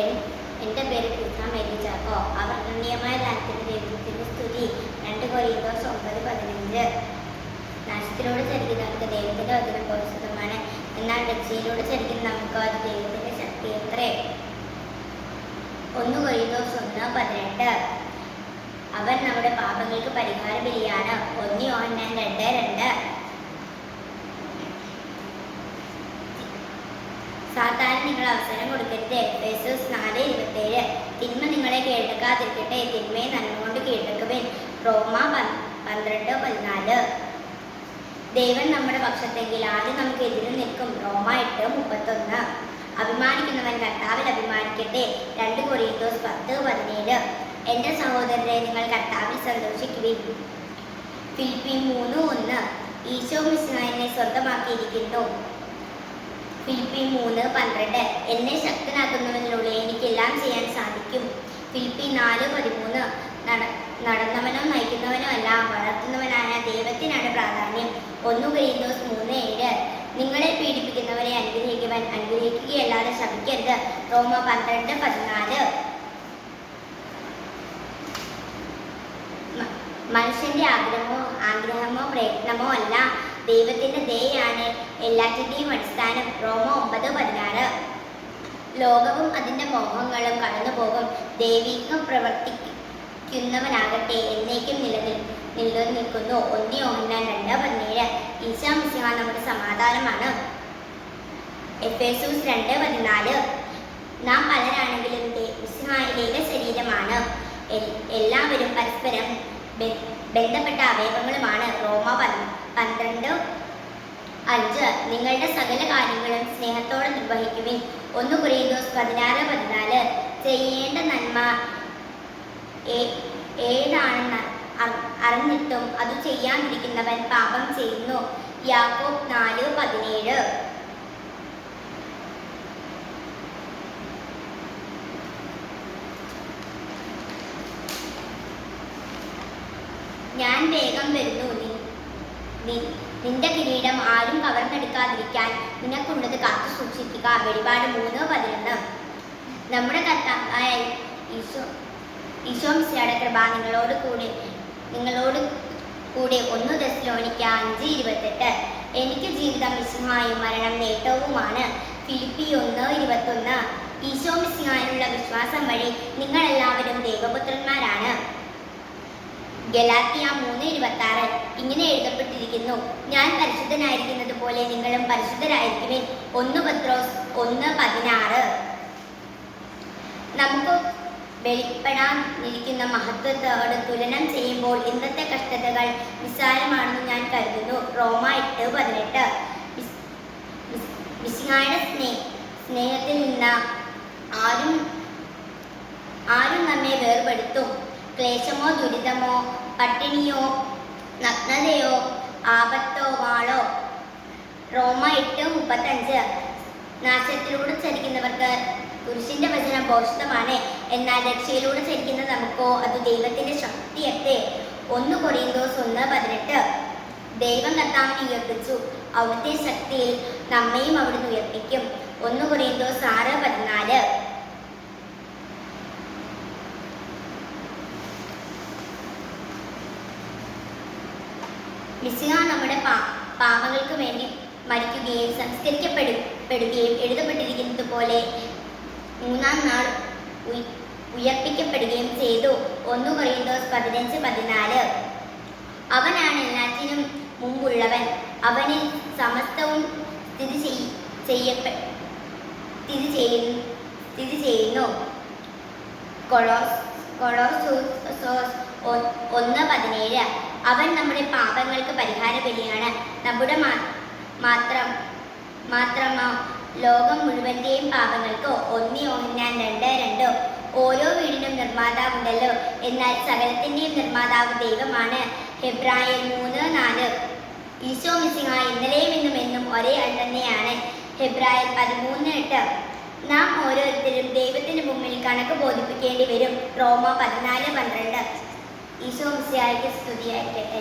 എൻ്റെ പേര് കൃഷ്ണ മേരി ചാക്കോ. അവർണ്ണീയമായ ദാനത്തിൻ്റെ ദൈവത്തിൻ്റെ സ്തുതി. 2 കൊരിന്തോസ് 9:15. നാശത്തിലൂടെ ചരിക്കുന്നവർക്ക് ദൈവത്തിൻ്റെ വചനം ഭവിഷ്യമാണ്, എന്നാൽ രക്ഷയിലൂടെ ചരിക്കുന്ന നമുക്ക് അത് ദൈവത്തിൻ്റെ ശക്തി എത്രേ. 1 കൊരിന്തോസ് 1:18. അവൻ നമ്മുടെ പാപങ്ങൾക്ക് പരിഹാര ബലിയാണ്. 1 യോഹന്നാൻ 2:2. സാത്താന് നിങ്ങൾ അവസരം കൊടുക്കരുത്. എഫേസ്യോസ് 4:27. തിന്മ നിങ്ങളെ കീഴടക്കാതിരിക്കട്ടെ, തിന്മയെ നന്മ കൊണ്ട് കീഴടക്കുവിൻ. റോമ 12:14. ദൈവം നമ്മുടെ പക്ഷത്തെങ്കിൽ ആദ്യം നമുക്ക് എതിര് നിൽക്കും. റോമ 8:31. അഭിമാനിക്കുന്നവൻ കർത്താവിൽ അഭിമാനിക്കട്ടെ. 2 കൊരിന്തോസ് 10:17. എൻ്റെ സഹോദരരെ, നിങ്ങൾ കർത്താവിൽ സന്തോഷിക്കുവിൻ. ഫിലിപ്പി 3:1. ഈശോ മിശിഹായെ സ്വന്തമാക്കിയിരിക്കുന്നു. ഫിലിപ്പി 3:12. എന്നെ ശക്തനാക്കുന്നവനിലൂടെ എനിക്കെല്ലാം ചെയ്യാൻ സാധിക്കും. ഫിലിപ്പി 4:13. നടന്നവനോ നയിക്കുന്നവനോ അല്ല, വളർത്തുന്നവനായ ദൈവത്തിനാണ് പ്രാധാന്യം. 1 കൊരിന്തോസ് 3:7. നിങ്ങളെ പീഡിപ്പിക്കുന്നവരെ അനുഗ്രഹിക്കുകയല്ലാതെ ശപിക്കരുത്. റോമ 12:14. മനുഷ്യന്റെ ആഗ്രഹമോ പ്രയത്നമോ അല്ല, ദൈവത്തിന്റെ ദയയാണ് എല്ലാറ്റിൻ്റെയും അടിസ്ഥാനം. റോമ 9:16. ലോകവും അതിൻ്റെ മോഹങ്ങളും കടന്നുപോകും, ദൈവികം പ്രവർത്തിക്കുന്നവനാകട്ടെ എന്നേക്കും നിലനിൽക്കുന്നു. 1 യോഹന്നാൻ 2:17. ഈശോ മിശിഹാ നമ്മുടെ സമാധാനമാണ്. എഫേസ്യോസ് 2:14. നാം പലരാണെങ്കിലും മിശിഹായിലെ ശരീരമാണ്, എല്ലാവരും പരസ്പരം ബന്ധപ്പെട്ട അവയവങ്ങളുമാണ്. റോമ 12:5. നിങ്ങളുടെ സകല കാര്യങ്ങളും സ്നേഹത്തോടെ നിർവഹിക്കുവിൻ. 1 കൊരിന്തോസ് 16:14. ചെയ്യേണ്ട നന്മ ഏതാണെന്ന് അറിഞ്ഞിട്ടും അത് ചെയ്യാതിരിക്കുന്നവൻ പാപം ചെയ്യുന്നു. യാക്കോബ് 4:17. ഞാൻ വേഗം വരുന്നു, നിന്റെ കിരീടം ആരും കവർന്നെടുക്കാതിരിക്കാൻ നിനക്കുള്ളത് കാത്തു സൂക്ഷിക്കുക. വെളിപാട് 3:11. നമ്മുടെ കർത്താവായ ഈശോ മിശിഹായുടെ കൃപ നിങ്ങളോട് കൂടെ 1 തെസ്സലോനിക്ക 5:28. എനിക്ക് ജീവിതം മിശിഹായും മരണം നേട്ടവുമാണ്. ഫിലിപ്പി 1:21. ഈശോ മിശിഹായിലുള്ള വിശ്വാസം വഴി നിങ്ങളെല്ലാവരും ദൈവപുത്രന്മാരാണ്. ഗലാത്യ 3:26. ഇങ്ങനെ എഴുതപ്പെട്ടിരിക്കുന്നു, ഞാൻ പരിശുദ്ധനായിരിക്കുന്നത് പോലെ നിങ്ങളും പരിശുദ്ധരായിരിക്കുവിൻ. 1 പത്രോസ് 1:16. നമുക്ക് വെളിപ്പെടാനിരിക്കുന്ന മഹത്വത്തോട് തുലനം ചെയ്യുമ്പോൾ ഇന്നത്തെ കഷ്ടതകൾ നിസ്സാരമാണെന്ന് ഞാൻ കരുതുന്നു. റോമ 8:18. മിശിഹായുടെ സ്നേഹത്തിൽ നിന്ന് ആരും നമ്മെ വേർപെടുത്തും. ക്ലേശമോ ദുരിതമോ പട്ടിണിയോ നഗ്നതയോ ആപത്തോ വാളോ. റോമ 8:35. നാശത്തിലൂടെ ചരിക്കുന്നവർക്ക് കുരിശിന്റെ വചനം ഭോഷിതമാണ്, എന്നാൽ രക്ഷയിലൂടെ ചരിക്കുന്ന നമുക്കോ അത് ദൈവത്തിന്റെ ശക്തിയത്തെ. 1 കൊരിന്തോസ് 1:18. ദൈവം കർത്താവിനെ ഉയർപ്പിച്ചു, അവിടുത്തെ ശക്തിയിൽ നമ്മയും അവിടുന്ന് ഉയർപ്പിക്കും. 1 കൊരിന്തോസ് 6:14. മിശിഹാ നമ്മുടെ പാപങ്ങൾക്ക് വേണ്ടി മരിക്കുകയും സംസ്കരിക്കപ്പെടുകയും എഴുതപ്പെട്ടിരിക്കുന്നത് പോലെ 3-ാം നാൾ ഉയർപ്പിക്കപ്പെടുകയും ചെയ്തു. 1 കൊരിന്തോസ് 15:14. അവനാണ് എല്ലാറ്റിനും മുമ്പുള്ളവൻ, അവനിൽ സമസ്തവും സ്ഥിതി ചെയ്യുന്നു. കൊളോസ്സോസ് 1:17. അവൻ നമ്മുടെ പാപങ്ങൾക്ക് പരിഹാര ബലിയാണ്. നമ്മുടെ മാത്രമോ ലോകം മുഴുവൻ്റെയും പാപങ്ങൾക്ക്. 1 യോഹന്നാൻ 2:2. ഓരോ വീടിനും നിർമ്മാതാവുണ്ടല്ലോ, എന്നാൽ സകലത്തിൻ്റെയും നിർമ്മാതാവ് ദൈവമാണ്. ഹെബ്രായർ 3:4. ഈശോ മിശിഹാ ഇന്നലെയും ഇന്നും എന്നും ഒരേ ആൾ തന്നെയാണ്. ഹെബ്രായർ 13:8. നാം ഓരോരുത്തരും ദൈവത്തിന് മുമ്പിൽ കണക്ക് ബോധിപ്പിക്കേണ്ടി വരും. റോമ 14:12. ഈശോ മിശിഹായ്ക്ക് സ്തുതിയായിരിക്കട്ടെ.